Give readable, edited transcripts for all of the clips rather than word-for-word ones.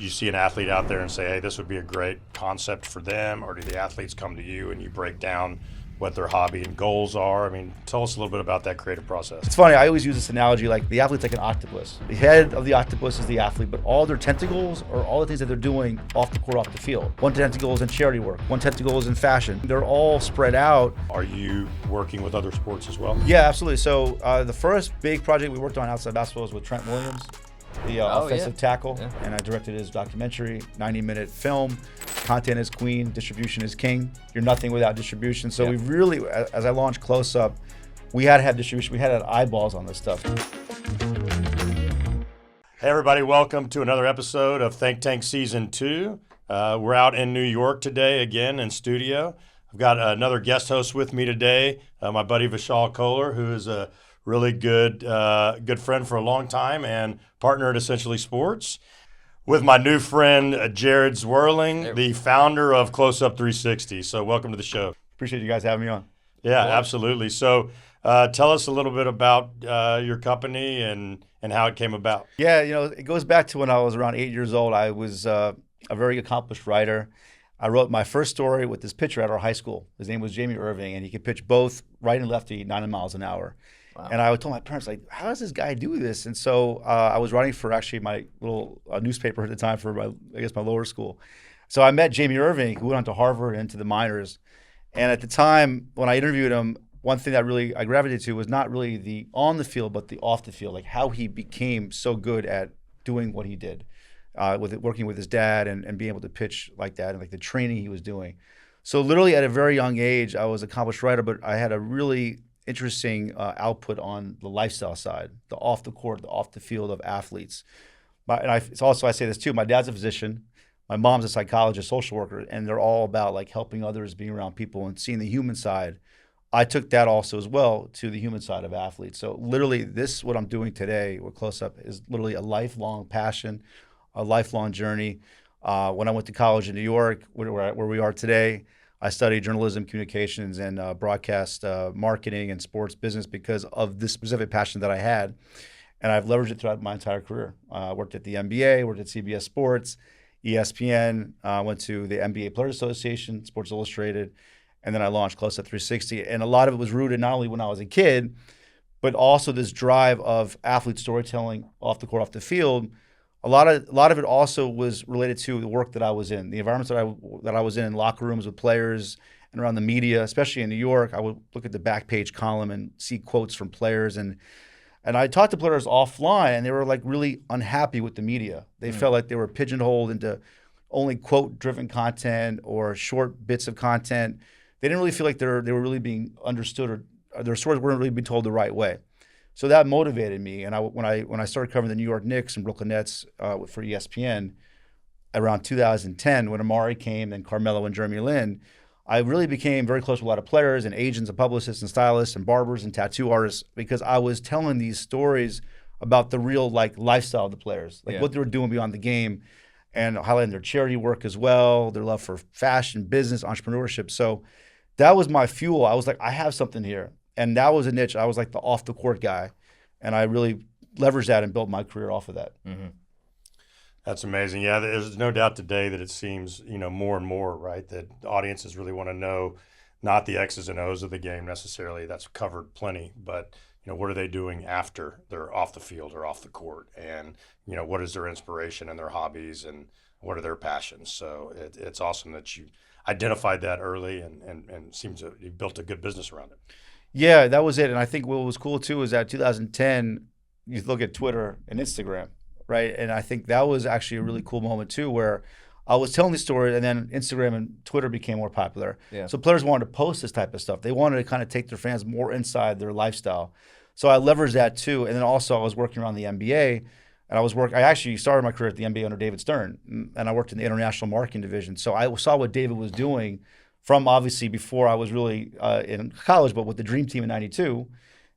you see an athlete out there and say, hey, this would be a great concept for them? Or do the athletes come to you and you break down what their hobby and goals are? I mean, tell us a little bit about that creative process. It's funny, I always use this analogy, like the athlete's like an octopus. The head of the octopus is the athlete, but all their tentacles are all the things that they're doing off the court, off the field. One tentacle is in charity work, one tentacle is in fashion. They're all spread out. Are you working with other sports as well? Yeah, absolutely. So the first big project we worked on outside basketball was with Trent Williams, the offensive tackle, and I directed his documentary, 90-minute film. Content is queen, distribution is king. You're nothing without distribution. So we really, as I launched CloseUp, we had to have distribution. We had to have eyeballs on this stuff. Hey everybody, welcome to another episode of Think Tank Season 2. We're out in New York today, again in studio. I've got another guest host with me today, my buddy Vishal Kohler, who is a really good friend for a long time and partner at Essentially Sports. With my new friend, Jared Zwerling, the founder of CloseUp360. So welcome to the show. Appreciate you guys having me on. Yeah, absolutely. So tell us a little bit about your company and how it came about. Yeah, you know, it goes back to when I was around 8 years old. I was a very accomplished writer. I wrote my first story with this pitcher at our high school. His name was Jamie Irving, and he could pitch both right and lefty 90 miles an hour. Wow. And I told my parents, like, how does this guy do this? And so I was writing for actually my little newspaper at the time for my lower school. So I met Jamie Irving, who went on to Harvard and into the minors. And at the time, when I interviewed him, one thing that I gravitated to was not really the on the field, but the off the field, like how he became so good at doing what he did, working with his dad and being able to pitch like that, and like the training he was doing. So literally at a very young age, I was an accomplished writer, but I had a really interesting output on the lifestyle side, the off the court, the off the field of athletes. It's also, I say this too, my dad's a physician, my mom's a psychologist, social worker, and they're all about like helping others, being around people and seeing the human side. I took that also as well to the human side of athletes. So literally what I'm doing today with CloseUp is literally a lifelong passion, a lifelong journey. When I went to college in New York, where we are today, I studied journalism, communications, and broadcast marketing and sports business because of this specific passion that I had. And I've leveraged it throughout my entire career. I worked at the NBA, worked at CBS Sports, ESPN, went to the NBA Players Association, Sports Illustrated, and then I launched CloseUp360. And a lot of it was rooted not only when I was a kid, but also this drive of athlete storytelling off the court, off the field. A lot of it also was related to the work that I was in, the environments that I was in locker rooms with players and around the media, especially in New York. I would look at the back page column and see quotes from players, and I talked to players offline, and they were like really unhappy with the media. They felt like they were pigeonholed into only quote-driven content or short bits of content. They didn't really feel like they were really being understood, or their stories weren't really being told the right way. So that motivated me, and when I started covering the New York Knicks and Brooklyn Nets for ESPN around 2010, when Amari came and Carmelo and Jeremy Lin, I really became very close with a lot of players and agents and publicists and stylists and barbers and tattoo artists, because I was telling these stories about the real like lifestyle of the players, like what they were doing beyond the game, and highlighting their charity work as well, their love for fashion, business, entrepreneurship. So that was my fuel. I was like, I have something here. And that was a niche. I was like the off the court guy, and I really leveraged that and built my career off of that. Mm-hmm. That's amazing. Yeah, there's no doubt today that it seems, more and more, right, that audiences really want to know not the X's and O's of the game necessarily. That's covered plenty, but what are they doing after they're off the field or off the court, and what is their inspiration and their hobbies, and what are their passions. So it's awesome that you identified that early and seems that you built a good business around it. Yeah, that was it. And I think what was cool too is that 2010, you look at Twitter and Instagram, right? And I think that was actually a really cool moment too, where I was telling these stories, and then Instagram and Twitter became more popular. Yeah. So players wanted to post this type of stuff. They wanted to kind of take their fans more inside their lifestyle. So I leveraged that too. And then also I was working around the NBA, and I actually started my career at the NBA under David Stern, and I worked in the international marketing division. So I saw what David was doing from obviously before I was really in college, but with the Dream Team in '92.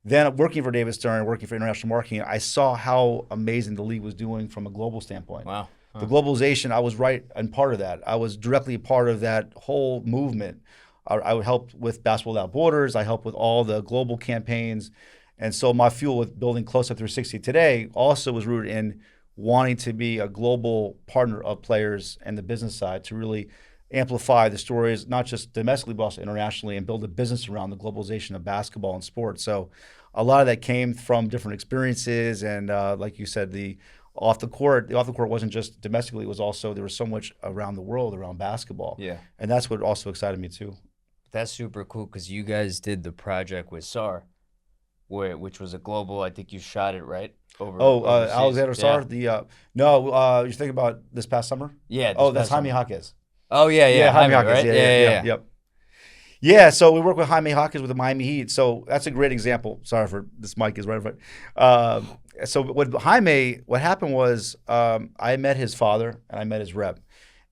Then working for David Stern, working for international marketing, I saw how amazing the league was doing from a global standpoint. Wow. The globalization, I was right and part of that. I was directly a part of that whole movement. I would help with Basketball Without Borders. I helped with all the global campaigns. And so my fuel with building CloseUp360 today also was rooted in wanting to be a global partner of players and the business side to really amplify the stories, not just domestically, but also internationally, and build a business around the globalization of basketball and sports. So a lot of that came from different experiences. And like you said, the off the court wasn't just domestically, it was also, there was so much around the world around basketball. Yeah. And that's what also excited me too. That's super cool because you guys did the project with SAR, which was a global, I think you shot it, right? Overseas. Alexander Sarr? Yeah. No, you're thinking about this past summer? Yeah. That's Jaime Jaquez. Oh, yeah. Jaime Jaime, Jaquez. right? Yeah. Yep. Yeah, so we work with Jaime Jaquez with the Miami Heat. So that's a great example. Sorry for this mic is right. So with Jaime, what happened was I met his father and I met his rep.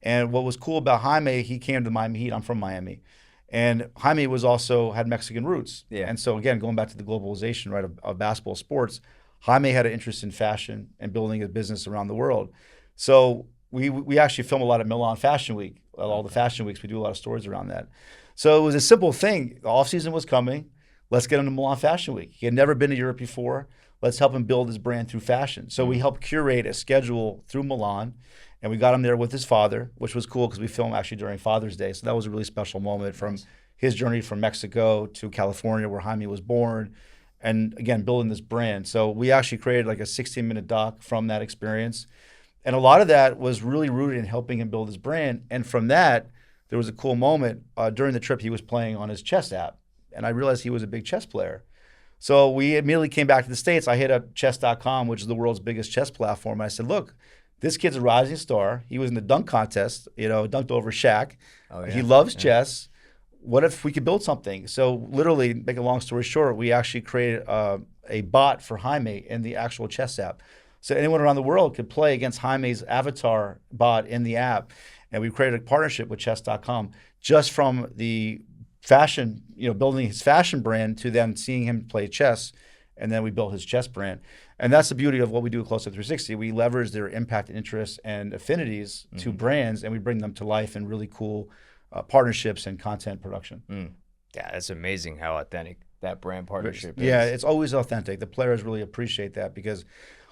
And what was cool about Jaime, he came to the Miami Heat. I'm from Miami. And Jaime was also had Mexican roots. Yeah. And so again, going back to the globalization, right, of basketball sports, Jaime had an interest in fashion and building a business around the world. So we actually film a lot at Milan Fashion Week. All the fashion weeks, we do a lot of stories around that. So it was a simple thing. The off season was coming. Let's get him to Milan Fashion Week. He had never been to Europe before. Let's help him build his brand through fashion. So we helped curate a schedule through Milan, and we got him there with his father, which was cool because we filmed actually during Father's Day. So that was a really special moment from his journey from Mexico to California, where Jaime was born, and again, building this brand. So we actually created like a 16-minute doc from that experience. And a lot of that was really rooted in helping him build his brand. And from that, there was a cool moment during the trip. He was playing on his chess app, and I realized he was a big chess player. So we immediately came back to the States. I hit up chess.com, which is the world's biggest chess platform. And I said, look, this kid's a rising star. He was in the dunk contest, dunked over Shaq. Oh, yeah. He loves chess. What if we could build something? So literally, make a long story short, we actually created a bot for Jaime in the actual chess app. So anyone around the world could play against Jaime's avatar bot in the app. And we created a partnership with chess.com just from the fashion, building his fashion brand to then seeing him play chess. And then we built his chess brand. And that's the beauty of what we do at CloseUp360. We leverage their impact and interests and affinities to brands, and we bring them to life in really cool partnerships and content production. Yeah, that's amazing how authentic that brand partnership is. Yeah, it's always authentic. The players really appreciate that because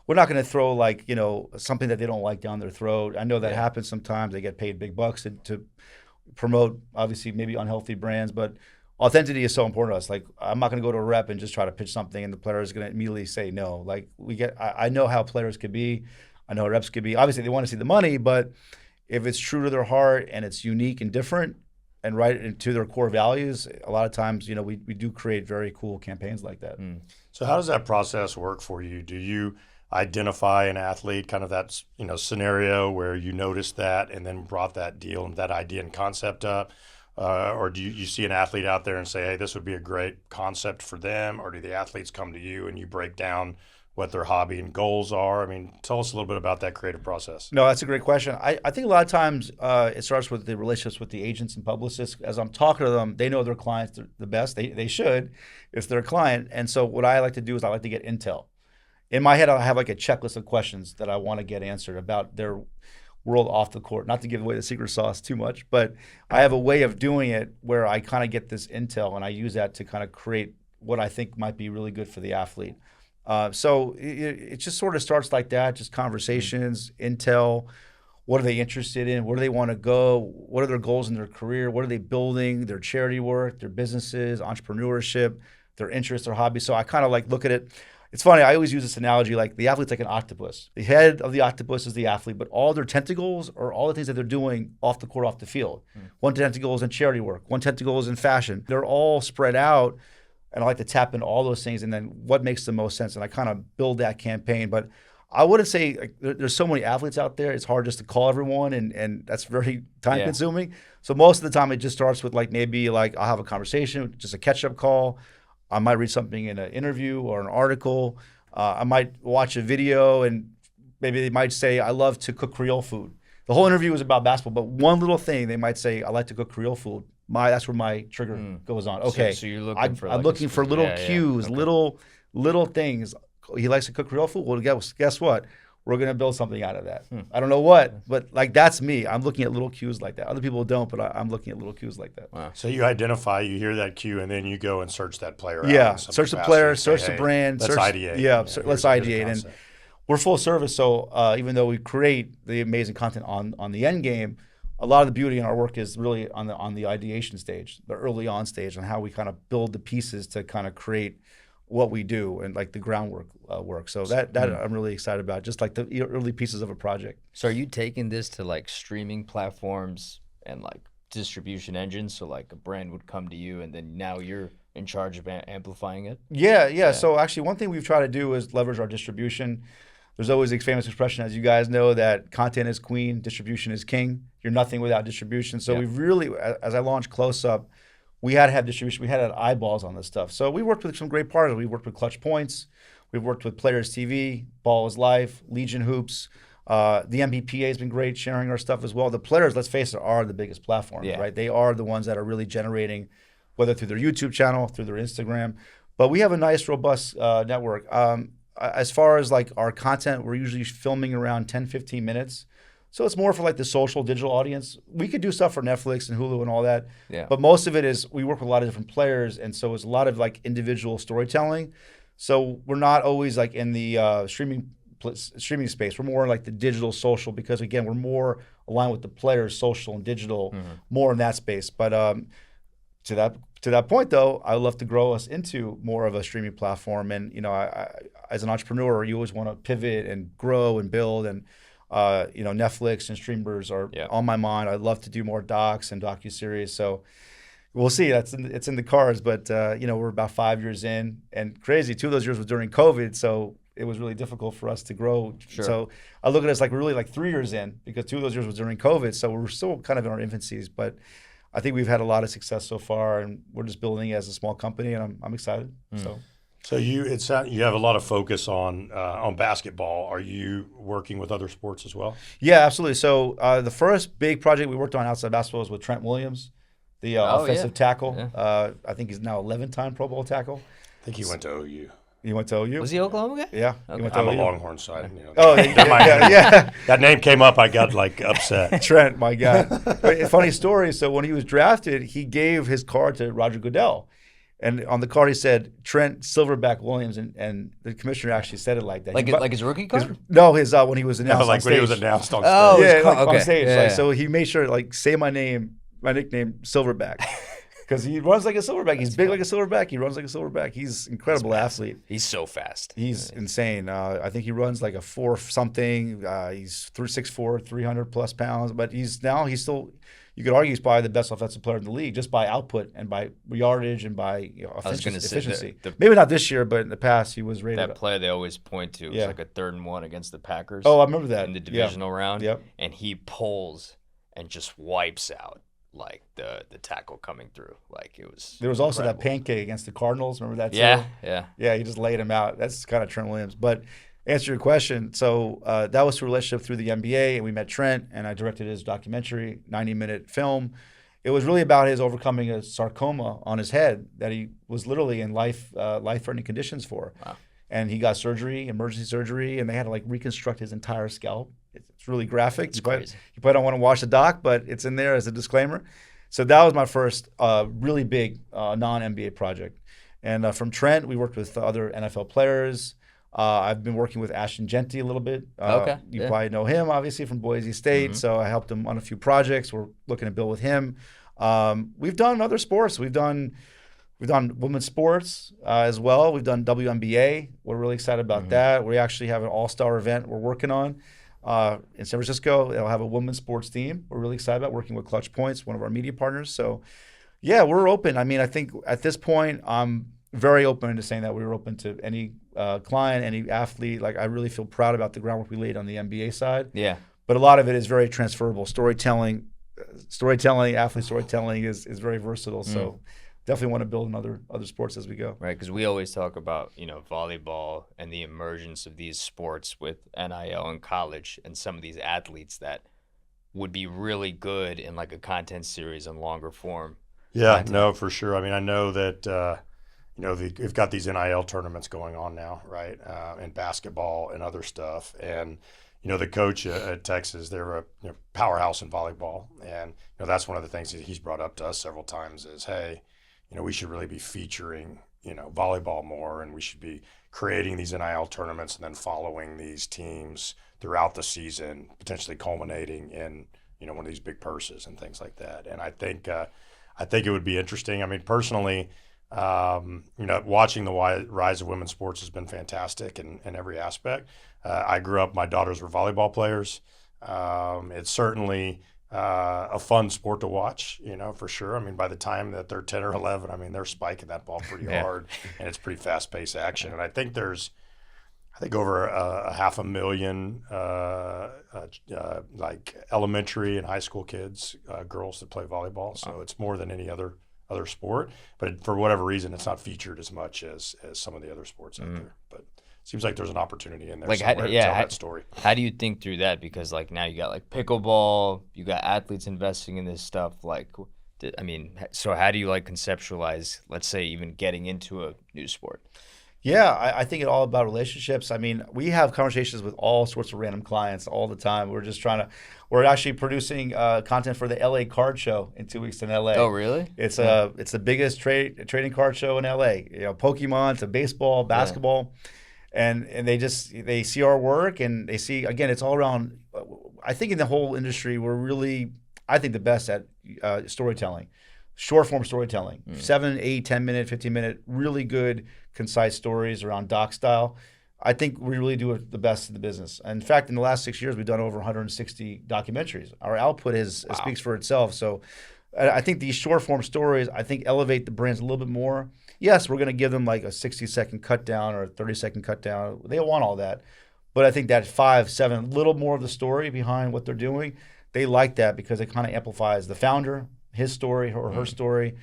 we're not going to throw something that they don't like down their throat. I know that happens sometimes. They get paid big bucks to promote, obviously, maybe unhealthy brands, but authenticity is so important to us. Like, I'm not going to go to a rep and just try to pitch something and the player is going to immediately say no. Like, I know how players could be. I know how reps could be. Obviously, they want to see the money, but if it's true to their heart and it's unique and different and right into their core values, a lot of times, we do create very cool campaigns like that. So how does that process work for you? Do you identify an athlete, kind of that scenario where you noticed that and then brought that deal and that idea and concept up? Or do you see an athlete out there and say, hey, this would be a great concept for them? Or do the athletes come to you and you break down what their hobby and goals are? I mean, tell us a little bit about that creative process. No, that's a great question. I think a lot of times it starts with the relationships with the agents and publicists. As I'm talking to them, they know their clients the best. They should. It's their client. And so what I like to do is I like to get intel. In my head, I have like a checklist of questions that I want to get answered about their world off the court. Not to give away the secret sauce too much, but I have a way of doing it where I kind of get this intel and I use that to kind of create what I think might be really good for the athlete. So it just sort of starts like that, just conversations, intel. What are they interested in? Where do they want to go? What are their goals in their career? What are they building? Their charity work, their businesses, entrepreneurship, their interests, their hobbies. So I kind of like look at it. It's funny, I always use this analogy, like the athlete's like an octopus. The head of the octopus is the athlete, but all their tentacles are all the things that they're doing off the court, off the field. One tentacle is in charity work. One tentacle is in fashion. They're all spread out, and I like to tap into all those things and then what makes the most sense, and I kind of build that campaign. But I wouldn't say, there's so many athletes out there, it's hard just to call everyone, and that's very time consuming. So most of the time it just starts with maybe I'll have a conversation, just a catch-up call. I might read something in an interview or an article. I might watch a video and maybe they might say, I love to cook Creole food. The whole interview is about basketball, but one little thing, they might say, I like to cook Creole food. That's where my trigger goes on. Okay, so you're looking for I'm looking for little cues, little things. He likes to cook Creole food. Well, guess what? We're going to build something out of that. I don't know what, but that's me. I'm looking at little cues like that. Other people don't, but I'm looking at little cues like that. Wow. So you identify, you hear that cue, and then you go and search that player out. Yeah, search the player, search the brand. Let's ideate. Yeah, let's ideate. And we're full service. So even though we create the amazing content on the end game, a lot of the beauty in our work is really on the ideation stage, the early on stage, and how we kind of build the pieces to kind of create what we do and like the groundwork work. So that I'm really excited about, just like the early pieces of a project. So are you taking this to like streaming platforms and like distribution engines? So like a brand would come to you and then now you're in charge of amplifying it? Yeah. So actually one thing we've tried to do is leverage our distribution. There's always a famous expression, as you guys know, that content is queen, distribution is king. You're nothing without distribution. So we've really, as I launched CloseUp, we had to have distribution. We had to have eyeballs on this stuff. So we worked with some great partners. We worked with Clutch Points. We've worked with Players TV, Ball is Life, Legion Hoops. The MBPA has been great sharing our stuff as well. The players, let's face it, are the biggest platforms, right? They are the ones that are really generating, whether through their YouTube channel, through their Instagram. But we have a nice, robust network. As far as like our content, we're usually filming around 10, 15 minutes. So it's more for like the social digital audience. We could do stuff for Netflix and Hulu and all that. Yeah. But most of it is, we work with a lot of different players. And so it's a lot of like individual storytelling. So we're not always like in the streaming space. We're more like the digital social, because again, we're more aligned with the players, social and digital, more in that space. But to that point though, I would love to grow us into more of a streaming platform. And you know, I as an entrepreneur, you always want to pivot and grow and build. And you know, Netflix and streamers are on my mind. I'd love to do more docs and docuseries. So we'll see. It's in the cards. But you know, we're about 5 years in, and crazy. 2 of those years was during COVID, so it was really difficult for us to grow. So I look at it as like really like 3 years in, because 2 of those years was during COVID. So we're still kind of in our infancies, but I think we've had a lot of success so far, and we're just building it as a small company, and I'm excited. So you have a lot of focus on basketball. Are you working with other sports as well? Yeah, absolutely. So the first big project we worked on outside basketball was with Trent Williams, the offensive tackle. I think he's now 11-time Pro Bowl tackle. I think he went to OU. He went to OU? Was he Oklahoma guy? Yeah. Okay. He went to I'm OU. a Longhorn side. You know, yeah. That name came up, I got like upset. Trent, my guy. Funny story. So when he was drafted, he gave his card to Roger Goodell. And on the card he said Trent Silverback Williams, and the commissioner actually said it like that. Like his rookie card? No, his when he was announced on like stage. when he was announced on stage. Oh, yeah, okay. on stage. Yeah, like, so he made sure like say my nickname Silverback. Because he runs like a silverback. He's big like a silverback. He runs like a silverback. He's an incredible athlete. He's so fast. He's insane. I think he runs like a 4 something. He's 6'4", 300 plus pounds. But he's still, you could argue he's probably the best offensive player in the league just by output and by yardage and by efficiency. Maybe not this year, but in the past he was rated. That play they always point to was like a 3rd and 1 against the Packers. Oh, I remember that. In the divisional round. Yep. And he pulls and just wipes out like the tackle coming through. Like it was. There was also that pancake against the Cardinals. Remember that too? Yeah. He just laid him out. That's kind of Trent Williams. But answer your question. So that was through a relationship through the NBA, and we met Trent, and I directed his documentary, 90-minute film. It was really about his overcoming a sarcoma on his head that he was literally in life-threatening conditions for. Wow. And he got surgery, emergency surgery, and they had to like reconstruct his entire scalp. It's really graphic. It's crazy. You probably don't want to watch the doc, but it's in there as a disclaimer. So that was my first really big non-NBA project. And from Trent, we worked with other NFL players. I've been working with Ashton Genty a little bit. You probably know him, obviously, from Boise State. So I helped him on a few projects. We're looking to build with him. We've done other sports. We've done women's sports as well. We've done WNBA. We're really excited about that. We actually have an all-star event we're working on in San Francisco. It'll have a women's sports team. We're really excited about working with Clutch Points, one of our media partners. So, yeah, we're open. I mean, I think at this point, I'm very open to saying that we're open to any client, any athlete. Like, I really feel proud about the groundwork we laid on the NBA side. Yeah. But a lot of it is very transferable. Athlete storytelling is very versatile. So definitely want to build in other sports as we go. Right, because we always talk about, volleyball and the emergence of these sports with NIL in college and some of these athletes that would be really good in like a content series and longer form. Yeah, no, for sure. I mean, I know that, they've got these NIL tournaments going on now, right, and basketball and other stuff. And, the coach at Texas, they're a powerhouse in volleyball. And, that's one of the things that he's brought up to us several times is, hey, we should really be featuring, volleyball more, and we should be creating these NIL tournaments and then following these teams throughout the season, potentially culminating in, you know, one of these big purses and things like that. And I think it would be interesting. I mean, personally, you know, watching the rise of women's sports has been fantastic in every aspect. I grew up, my daughters were volleyball players. It's certainly a fun sport to watch, you know, for sure. I mean, by the time that they're 10 or 11, I mean, they're spiking that ball pretty hard, and it's pretty fast-paced action. And I think there's, over 500,000 like elementary and high school kids, girls that play volleyball. So it's more than any other sport. But for whatever reason, it's not featured as much as some of the other sports out there. But it seems like there's an opportunity in there somewhere to tell that story. How do you think through that? Because like now you got like pickleball, you got athletes investing in this stuff. Like, I mean, so how do you like conceptualize, let's say, even getting into a new sport? Yeah, I think it's all about relationships. I mean, we have conversations with all sorts of random clients all the time. We're actually producing content for the LA Card Show in 2 weeks in LA. Oh, really? It's the biggest trading card show in LA. You know, Pokemon to baseball, basketball. And they see our work, and they see, again, it's all around. I think in the whole industry, we're really, I think, the best at storytelling, short form storytelling, 7, 8, 10 minute, 15 minute, really good, concise stories around doc style. I think we really do it the best in the business. In fact, in the last 6 years, we've done over 160 documentaries. Our output speaks for itself. So I think these short form stories, I think, elevate the brands a little bit more. Yes, we're going to give them like a 60-second cut down or a 30-second cut down. They want all that. But I think that 5, 7, little more of the story behind what they're doing, they like that because it kind of amplifies the founder, his story or her story,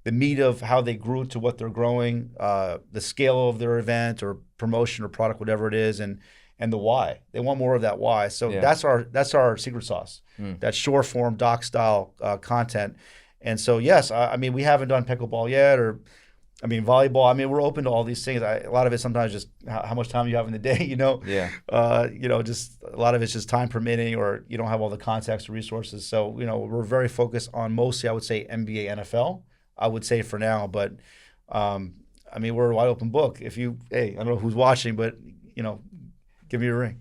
the meat of how they grew to what they're growing, the scale of their event or promotion or product, whatever it is, and the why. They want more of that why. So that's our secret sauce, that short form doc style content. And so, yes, I mean, we haven't done pickleball yet, or I mean, volleyball. I mean, we're open to all these things. A lot of it sometimes just how much time you have in the day, you know? Yeah. You know, just a lot of it's just time permitting, or you don't have all the context or resources. So, you know, we're very focused on mostly, I would say, NBA, NFL, I would say for now. But, I mean, we're a wide open book. I don't know who's watching, but, you know, give me a ring.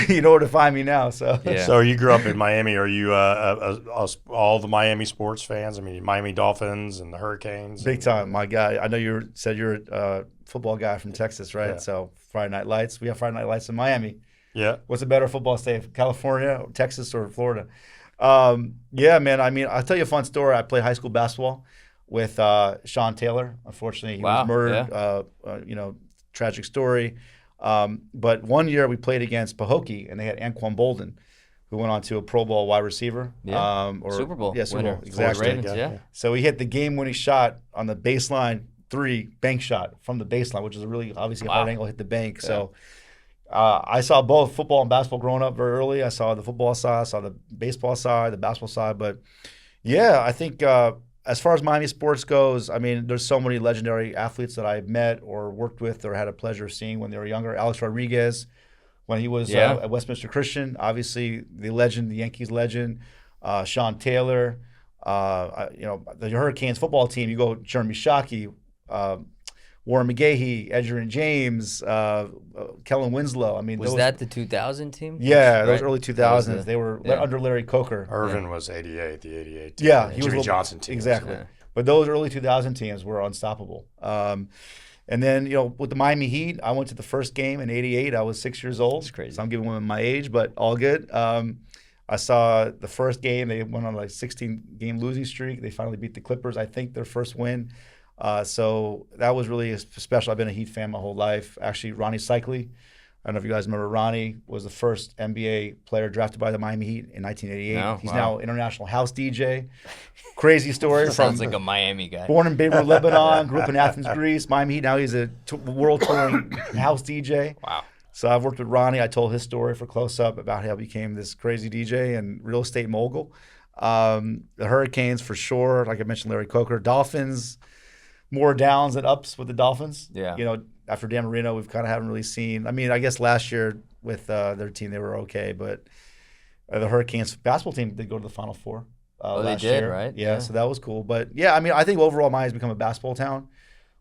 You know where to find me now. So, So you grew up in Miami. Are you all the Miami sports fans? I mean, Miami Dolphins and the Hurricanes. Big time, my guy. I know you said you're a football guy from Texas, right? Yeah. So Friday Night Lights. We have Friday Night Lights in Miami. Yeah. What's a better football state, California, Texas, or Florida? Yeah, man. I mean, I'll tell you a fun story. I played high school basketball with Sean Taylor. Unfortunately, he was murdered. Yeah. You know, tragic story. But one year we played against Pahokee, and they had Anquan Bolden, who went on to a Pro Bowl wide receiver. Or Super Bowl. Yeah, Super winner. Bowl. Exactly. Ravens, yeah. So he hit the game-winning shot on the baseline 3 bank shot from the baseline, which is a really obviously hard angle, hit the bank. Yeah. So I saw both football and basketball growing up very early. I saw the football side, I saw the baseball side, the basketball side. But yeah, I think as far as Miami sports goes, I mean, there's so many legendary athletes that I've met or worked with or had a pleasure of seeing when they were younger. Alex Rodriguez, when he was at Westminster Christian, obviously the legend, the Yankees legend. Sean Taylor, you know, the Hurricanes football team. You go Jeremy Shockey, Warren McGahee, Edgerrin James, Kellen Winslow. I mean, was that the 2000 team? Yeah, right? those early 2000s. They were under Larry Coker. Irvin was 88, the 88 team. Yeah, he was Johnson team. Exactly. Yeah. But those early 2000 teams were unstoppable. And then, you know, with the Miami Heat, I went to the first game in '88. I was 6 years old. That's crazy. So I'm giving women my age, but all good. I saw the first game. They went on like 16-game losing streak. They finally beat the Clippers, I think, their first win. So that was really special. I've been a Heat fan my whole life. Actually, Ronnie Cycli, I don't know if you guys remember, Ronnie was the first NBA player drafted by the Miami Heat in 1988. No, He's now international house DJ. Crazy story. Sounds like a Miami guy. Born in Beirut, Lebanon, grew up in Athens, Greece. Miami Heat. Now he's a world touring house DJ. Wow. So I've worked with Ronnie. I told his story for CloseUp about how he became this crazy DJ and real estate mogul. The Hurricanes, for sure. Like I mentioned, Larry Coker. Dolphins, more downs than ups with the Dolphins. Yeah. You know, after Dan Marino, we've kind of haven't really seen. I mean, I guess last year with their team, they were okay. But the Hurricanes basketball team did go to the Final Four last year. Right? Yeah, so that was cool. But, yeah, I mean, I think overall Miami's become a basketball town.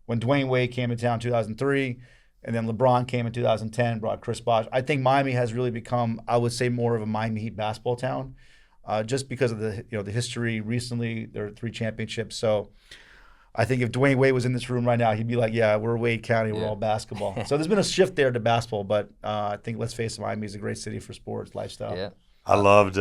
When Dwyane Wade came to town in 2003, And then LeBron came in 2010, brought Chris Bosh. I think Miami has really become, I would say, more of a Miami Heat basketball town, just because of the history recently. There are 3 championships. So I think if Dwyane Wade was in this room right now, he'd be like, yeah, we're Wade County, we're all basketball. So there's been a shift there to basketball, but I think, let's face it, Miami is a great city for sports, lifestyle. Yeah. I loved,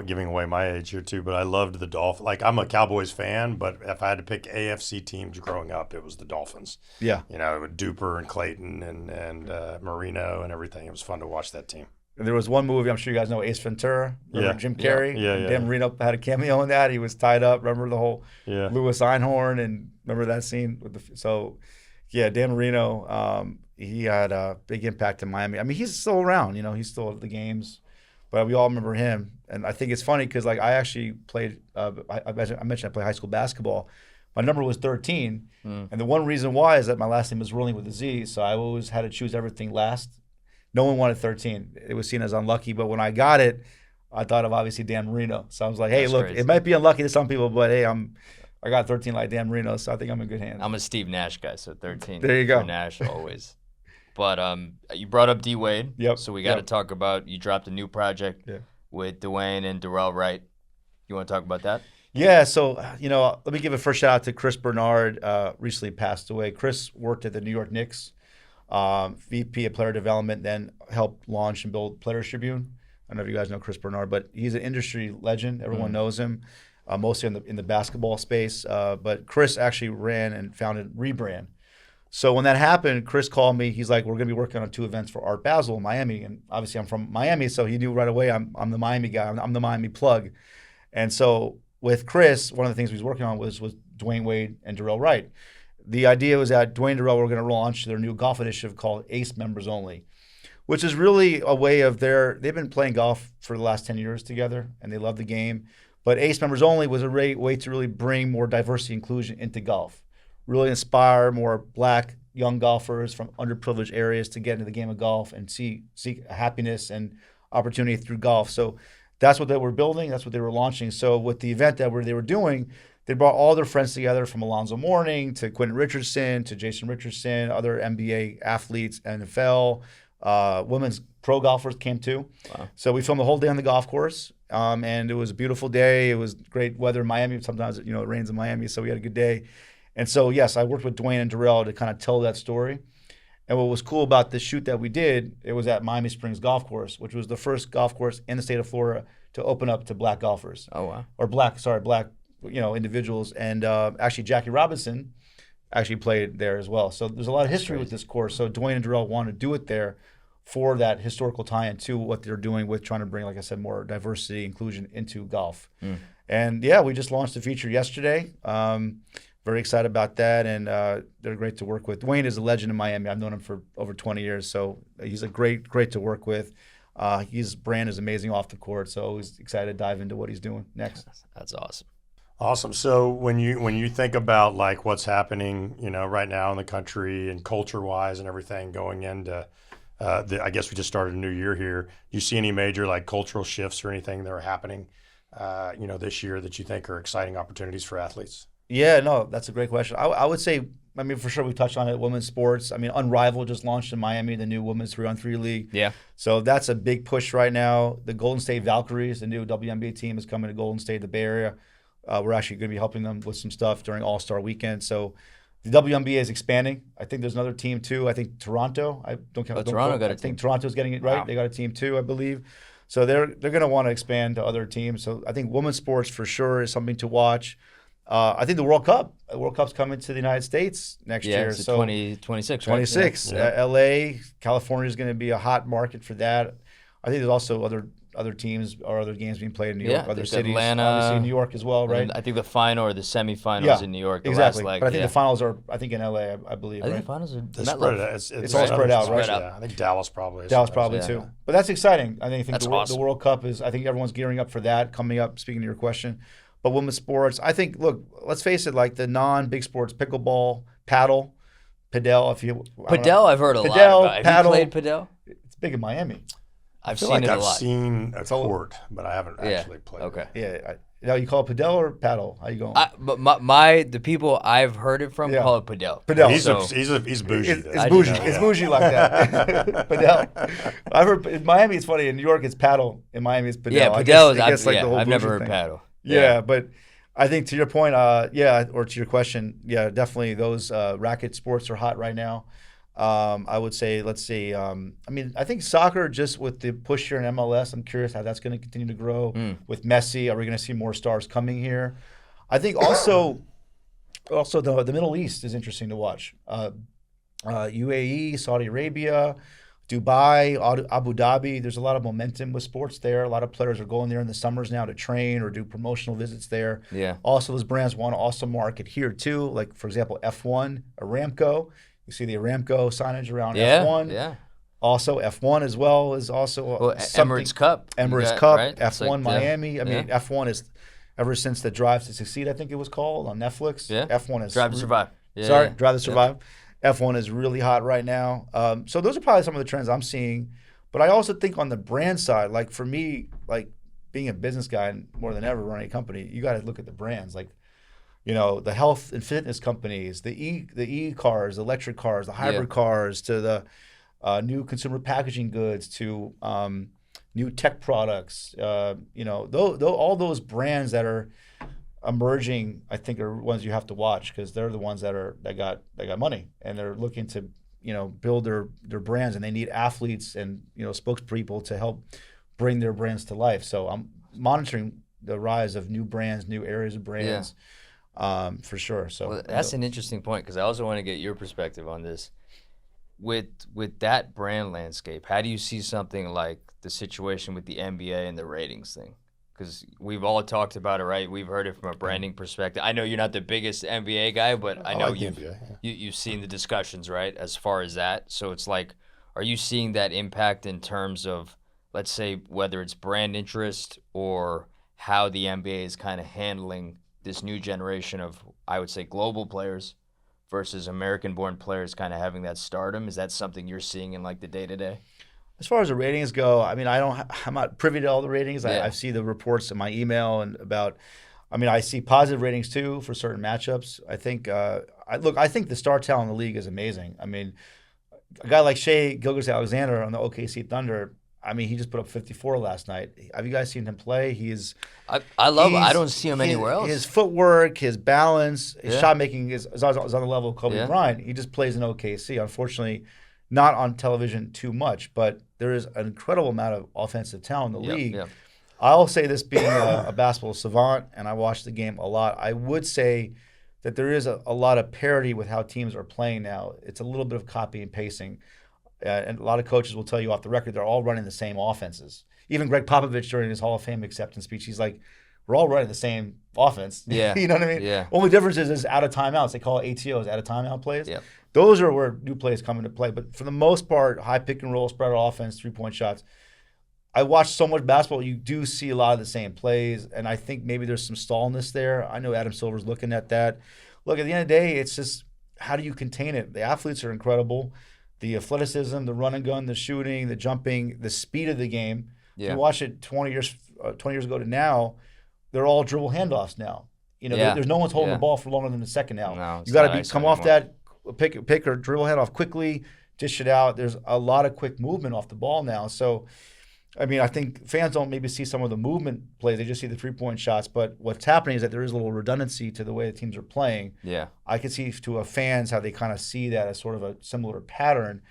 giving away my age here too, but I loved the Dolphins. Like, I'm a Cowboys fan, but if I had to pick AFC teams growing up, it was the Dolphins. Yeah. With Duper and Clayton and Marino and everything. It was fun to watch that team. There was one movie, I'm sure you guys know, Ace Ventura. Remember Jim Carrey? Yeah. Dan Marino had a cameo in that. He was tied up. Remember the whole Louis Einhorn, and remember that scene with Dan Marino. He had a big impact in Miami. I mean, he's still around. He's still at the games, but we all remember him. And I think it's funny because, like, I actually played. I mentioned I played high school basketball. My number was 13, and the one reason why is that my last name was Zwerling with a Z, so I always had to choose everything last. No one wanted 13. It was seen as unlucky, but when I got it, I thought of obviously Dan Marino. So I was like, hey, look, it might be unlucky to some people, but hey, I got 13 like Dan Marino, so I think I'm in good hands. I'm a Steve Nash guy, so 13. There you go. For Nash always. But you brought up D Wade. Yep. So we got to talk about, you dropped a new project with Dwyane and Dorell Wright. You want to talk about that? Yeah, so let me give a first shout out to Chris Bernard. Recently passed away. Chris worked at the New York Knicks. VP of Player Development, then helped launch and build Players Tribune. I don't know if you guys know Chris Bernard, but he's an industry legend. Everyone knows him, mostly in the basketball space. But Chris actually ran and founded Rebrand. So when that happened, Chris called me. He's like, we're going to be working on 2 events for Art Basel in Miami. And obviously I'm from Miami, so he knew right away I'm the Miami guy. I'm the Miami plug. And so with Chris, one of the things he was working on was Dwyane Wade and Dorell Wright. The idea was that Dwyane and Dorell were going to launch their new golf initiative called ACE Members Only, which is really a way of they've been playing golf for the last 10 years together, and they love the game. But ACE Members Only was a way to really bring more diversity inclusion into golf, really inspire more Black young golfers from underprivileged areas to get into the game of golf and seek happiness and opportunity through golf. So that's what they were building. That's what they were launching. So with the event that they were doing, they brought all their friends together, from Alonzo Mourning to Quentin Richardson to Jason Richardson, other NBA athletes, NFL, women's pro golfers came too. Wow. So we filmed the whole day on the golf course, and it was a beautiful day. It was great weather in Miami. Sometimes it rains in Miami, so we had a good day. And so yes, I worked with Dwyane and Dorell to kind of tell that story. And what was cool about the shoot that we did, it was at Miami Springs Golf Course, which was the first golf course in the state of Florida to open up to Black golfers. Oh wow! Or black individuals, and actually Jackie Robinson actually played there as well. So there's a lot of history with this course. So Dwyane and Dorell wanted to do it there for that historical tie-in to what they're doing with trying to bring, like I said, more diversity, inclusion into golf. And yeah, we just launched the feature yesterday. Very excited about that, and they're great to work with. Dwyane is a legend in Miami. I've known him for over 20 years, so he's a great to work with. His brand is amazing off the court, so always excited to dive into what he's doing next. That's awesome. Awesome. So when you think about like what's happening, right now in the country and culture-wise and everything going into, I guess we just started a new year here. You see any major like cultural shifts or anything that are happening, this year that you think are exciting opportunities for athletes? Yeah, no, that's a great question. I would say, for sure we touched on it, women's sports. Unrivaled just launched in Miami, the new women's 3-on-3 league. Yeah. So that's a big push right now. The Golden State Valkyries, the new WNBA team, is coming to Golden State, the Bay Area. We're actually going to be helping them with some stuff during All-Star Weekend. So the WNBA is expanding. I think there's another team too. I think Toronto. I think Toronto's getting it right. Wow. They got a team too, I believe. So they're going to want to expand to other teams. So I think women's sports for sure is something to watch. I think the World Cup's coming to the United States next year. So 2026, right? 26. Yeah. LA, California is going to be a hot market for that. I think there's also other teams or other games being played in New York, other cities. Atlanta, obviously New York as well, right? And I think the final or the semifinals in New York. Exactly. But I think the finals are, in LA, I believe. I think the finals are it's all spread out, right? Yeah, I think Dallas probably. Too. But that's exciting. I think that's the World Cup is. I think everyone's gearing up for that coming up. Speaking to your question. But women's sports, I think, look, let's face it, like the non-big sports, pickleball, paddle, padel. I've heard a lot about. Have you played padel? It's big in Miami. I've seen it a lot. I've seen a court, but I haven't actually played. Okay. Yeah, Now you call it padel or paddle? How you going? But the people I've heard it from Yeah. call it padel. Padel. He's bougie. It's, though. it's I bougie. didn't know It's that. bougie like that. Padel. I've heard in Miami it's funny. In New York it's paddle. In Miami it's padel. Yeah, I padel guess is. like the whole I've never bougie heard thing. paddle. Yeah, but I think to your point, or to your question, yeah, definitely those racket sports are hot right now. I would say, let's see. I mean, I think soccer, just with the push here in MLS, I'm curious how that's going to continue to grow. With Messi, are we going to see more stars coming here? I think also the Middle East is interesting to watch. UAE, Saudi Arabia, Dubai, Abu Dhabi. There's a lot of momentum with sports there. A lot of players are going there in the summers now to train or do promotional visits there. Yeah. Also, those brands want to also market here too. Like, for example, F1, Aramco. You see the Aramco signage around F1. Yeah. Also, F1 as well is also Emirates Cup. Emirates Cup, right? It's F1 like, Miami. I mean, F1 is ever since the Drive to Succeed, I think it was called on Netflix. Yeah. F1 is Drive to Survive. Yeah, Sorry, yeah. Drive to Survive. F1 is really hot right now. So those are probably some of the trends I'm seeing. But I also think on the brand side, like for me, like being a business guy and more than ever running a company, you got to look at the brands. Like, you know, the health and fitness companies, the e cars, the electric cars, the hybrid cars, to the new consumer packaging goods, to new tech products. You know, all those brands that are emerging, I think, are ones you have to watch, because they're the ones that got money, and they're looking to, you know, build their brands, and they need athletes and, you know, spokespeople to help bring their brands to life. So I'm monitoring the rise of new brands, new areas of brands. For sure. So well, that's an interesting point, because I also want to get your perspective on this. With that brand landscape, how do you see something like the situation with the NBA and the ratings thing? Because we've all talked about it, right? We've heard it from a branding perspective. I know you're not the biggest NBA guy, but I know like the NBA, yeah. you've seen the discussions, right, as far as that. So it's like, are you seeing that impact in terms of, let's say, whether it's brand interest or how the NBA is kind of handling this new generation of, I would say, global players versus American-born players kind of having that stardom? Is that something you're seeing in like the day-to-day? As far as the ratings go, I mean, I'm not privy to all the ratings. I see the reports in my email and about. I mean, I see positive ratings too for certain matchups. I think. I think the star talent in the league is amazing. I mean, a guy like Shai Gilgeous-Alexander on the OKC Thunder. I mean, he just put up 54 last night. Have you guys seen him play? I love him. I don't see him anywhere else. His footwork, his balance, his shot making is on the level of Kobe Bryant. He just plays in OKC. Unfortunately, not on television too much, but there is an incredible amount of offensive talent in the league. Yep. I'll say this, being a basketball savant, and I watch the game a lot, I would say that there is a lot of parity with how teams are playing now. It's a little bit of copy and pasting. And a lot of coaches will tell you off the record they're all running the same offenses. Even Greg Popovich during his Hall of Fame acceptance speech, he's like, we're all running the same offense. Yeah. You know what I mean? Yeah. Only difference is out of timeouts. They call it ATOs, out of timeout plays. Yep. Those are where new plays come into play. But for the most part, high pick and roll, spread out offense, 3-point shots. I watch so much basketball, you do see a lot of the same plays, and I think maybe there's some stallness there. I know Adam Silver's looking at that. Look, at the end of the day, it's just how do you contain it? The athletes are incredible. The athleticism, the run and gun, the shooting, the jumping, the speed of the game. Yeah. You watch it 20 years ago to now, they're all dribble handoffs now. You know, there's no one's holding the ball for longer than a second now. No, you got to not come off that pick or dribble handoff quickly, dish it out. There's a lot of quick movement off the ball now. So, I mean, I think fans don't maybe see some of the movement plays. They just see the 3-point shots. But what's happening is that there is a little redundancy to the way the teams are playing. Yeah. I can see to fans how they kind of see that as sort of a similar pattern.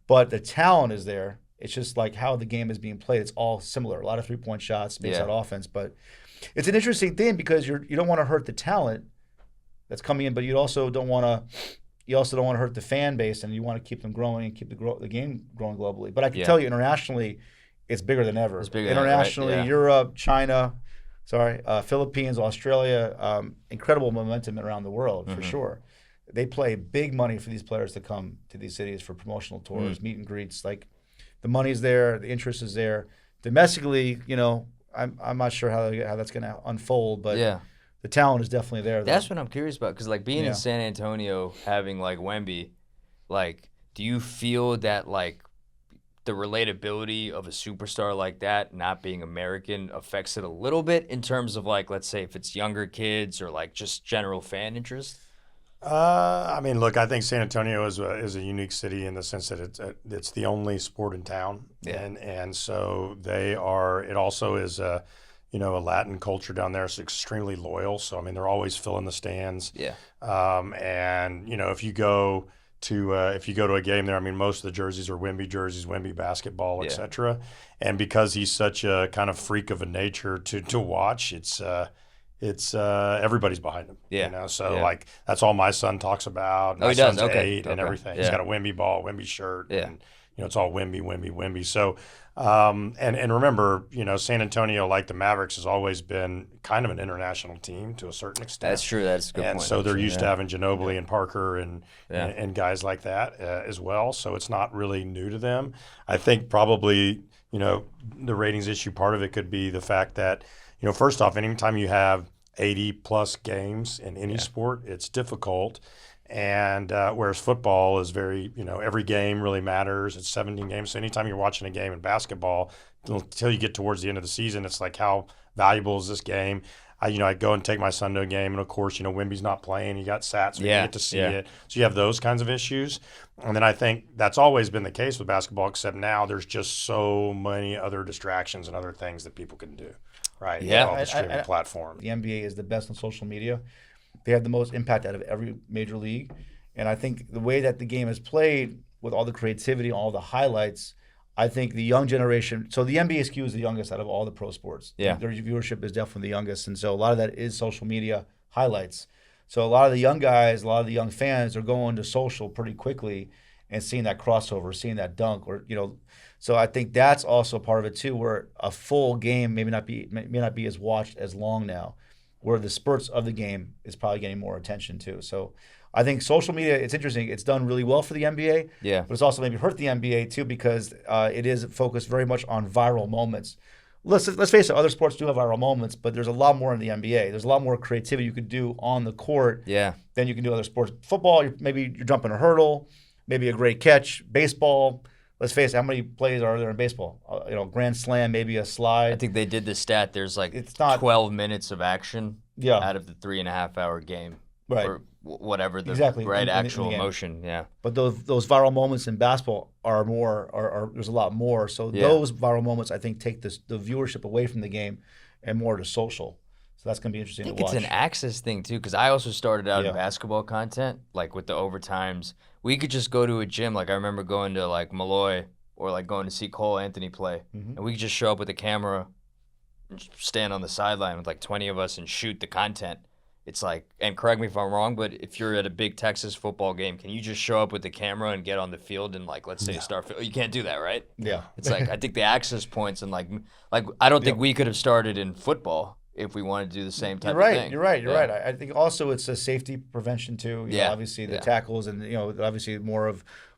But the talent is there. It's just like how the game is being played. It's all similar. A lot of 3-point shots, makes that offense. But it's an interesting thing because you don't want to hurt the talent that's coming in, but you also don't want to hurt the fan base, and you want to keep them growing and keep the game growing globally. But I can tell you internationally, it's bigger than ever. It's bigger internationally, than ever, right? Europe, China, Philippines, Australia, incredible momentum around the world for sure. They play big money for these players to come to these cities for promotional tours, meet and greets. Like, the money's there, the interest is there. Domestically, you know, I'm not sure how that's going to unfold, but the talent is definitely there. That's what I'm curious about, because like being in San Antonio, having like Wemby, like, do you feel that like the relatability of a superstar like that not being American affects it a little bit in terms of, like, let's say if it's younger kids or like just general fan interest? I mean, look, I think San Antonio is a unique city in the sense that it's the only sport in town, and so they are. It also is a Latin culture down there. It's extremely loyal. So I mean, they're always filling the stands. Yeah. And if you go to a game there, I mean, most of the jerseys are Wemby jerseys, Wemby basketball, etc. And because he's such a kind of freak of a nature to watch, it's everybody's behind him. Yeah. So like that's all my son talks about. Oh, My he does. son's Okay. 8 and everything. Yeah. He's got a Wemby ball, Wemby shirt. Yeah. And it's all Wemby. So and remember, San Antonio, like the Mavericks, has always been kind of an international team to a certain extent. That's true. That's a good point. And so they're used to having Ginobili and Parker Yeah. and guys like that as well. So it's not really new to them. I think probably, the ratings issue, part of it could be the fact that, first off, anytime you have 80 plus games in any sport, it's difficult. And whereas football is very, every game really matters. It's 17 games. So anytime you're watching a game in basketball, until you get towards the end of the season, it's like, how valuable is this game? I go and take my son to a game, and of course, Wemby's not playing. He got sat, so we get to see it. So you have those kinds of issues. And then I think that's always been the case with basketball, except now there's just so many other distractions and other things that people can do, right? Yeah. All the streaming platforms. The NBA is the best on social media. They have the most impact out of every major league. And I think the way that the game is played, with all the creativity, all the highlights, I think the young generation, so the NBA skews is the youngest out of all the pro sports. Yeah. Their viewership is definitely the youngest. And so a lot of that is social media highlights. So a lot of the young guys, a lot of the young fans are going to social pretty quickly and seeing that crossover, seeing that dunk, or so I think that's also part of it too, where a full game may not be as watched as long now, where the spurts of the game is probably getting more attention too. So I think social media, it's interesting. It's done really well for the NBA, but it's also maybe hurt the NBA too, because it is focused very much on viral moments. Let's face it, other sports do have viral moments, but there's a lot more in the NBA. There's a lot more creativity you could do on the court than you can do other sports. Football, maybe you're jumping a hurdle, maybe a great catch. Baseball, let's face it, how many plays are there in baseball? Grand slam, maybe a slide. I think they did the stat. There's like It's not- 12 minutes of action out of the 3.5-hour game. Right. Or whatever the Exactly. right in the actual game. motion. Yeah. But those viral moments in basketball are there's a lot more. So those viral moments, I think, take the viewership away from the game and more to social. So that's going to be interesting to watch. I think it's an access thing too, because I also started out in Yeah. basketball content, like with the overtimes. We could just go to a gym. Like I remember going to like Malloy or like going to see Cole Anthony play, and we could just show up with a camera and stand on the sideline with like 20 of us and shoot the content. It's like, and correct me if I'm wrong, but if you're at a big Texas football game, can you just show up with the camera and get on the field and like, let's say start? You can't do that, right? Yeah. It's like, I think the access points and like I don't think we could have started in football if we wanted to do the same type of thing. You're right. I think also it's a safety prevention too. You know, obviously the tackles and obviously more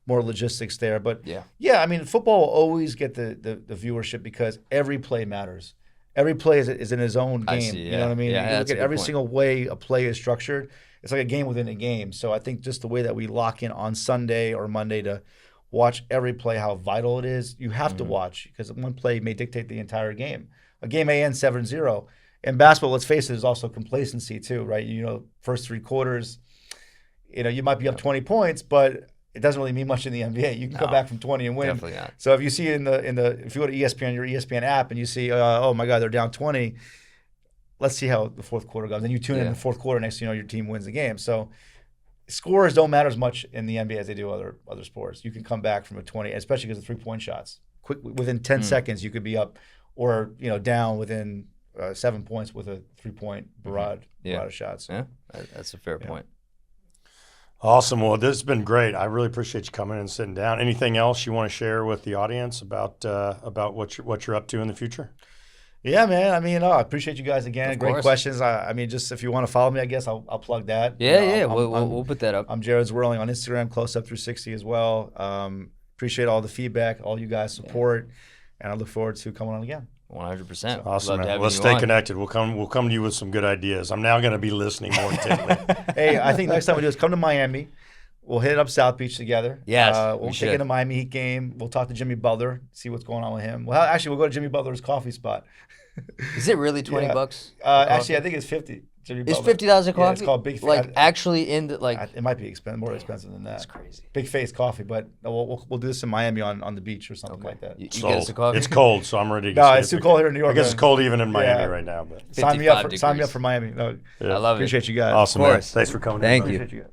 logistics there. But I mean, football will always get the viewership because every play matters. Every play is in his own game. I see, You know what I mean? Yeah, you that's look a at good every point. single way a play is structured. It's like a game within a game. So I think just the way that we lock in on Sunday or Monday to watch every play, how vital it is, you have to watch because one play may dictate the entire game. A game may end 7-0. In basketball, let's face it, there's also complacency too, right? First 3 quarters, you might be up 20 points, but it doesn't really mean much in the NBA. You can go back from 20 and win. Definitely not. So if you see if you go to ESPN, your ESPN app, and you see, oh my God, they're down 20. Let's see how the fourth quarter goes. Then you tune in the fourth quarter. Next, your team wins the game. So scores don't matter as much in the NBA as they do other sports. You can come back from a 20, especially because of 3-point shots. Quick, within 10 seconds, you could be up or down within 7 points with a 3-point barrage of shots. Yeah, that's a fair point. Awesome. Well, this has been great. I really appreciate you coming and sitting down. Anything else you want to share with the audience about what you're up to in the future? Yeah, man. I mean, I appreciate you guys again. Of Great course. questions. I mean, just if you want to follow me, I guess I'll plug that. Yeah, I'm- we'll put that up. I'm Jared Zwerling on Instagram, CloseUp360 as well. Appreciate all the feedback, all you guys' support, and I look forward to coming on again. 100%. Awesome, Love to man. have Let's you stay on. connected. We'll come to you with some good ideas. I'm now going to be listening more intently. Hey, I think next time we do is come to Miami. We'll hit up South Beach together. Yes, we'll we take should. in a Miami Heat game. We'll talk to Jimmy Butler, see what's going on with him. Well, actually, we'll go to Jimmy Butler's coffee spot. Is it really $20? Actually, I think it's 50. Jimmy It's Butler. $50 a coffee. Yeah, it's called Big Face. Like actually in the like. It might be more expensive than that. That's crazy. Big Face coffee, but we'll do this in Miami on the beach or something like that. You get Sold. us a coffee. It's cold, so I'm ready to No, see it's if too cold here in New York. I guess it's man. cold even in Miami Yeah. right now. But Sign me up 55 for degrees. Miami. No, yeah. I love it. appreciate you guys. Awesome, Of man. course. Thanks for coming. Thank in, you. brother. Appreciate you guys.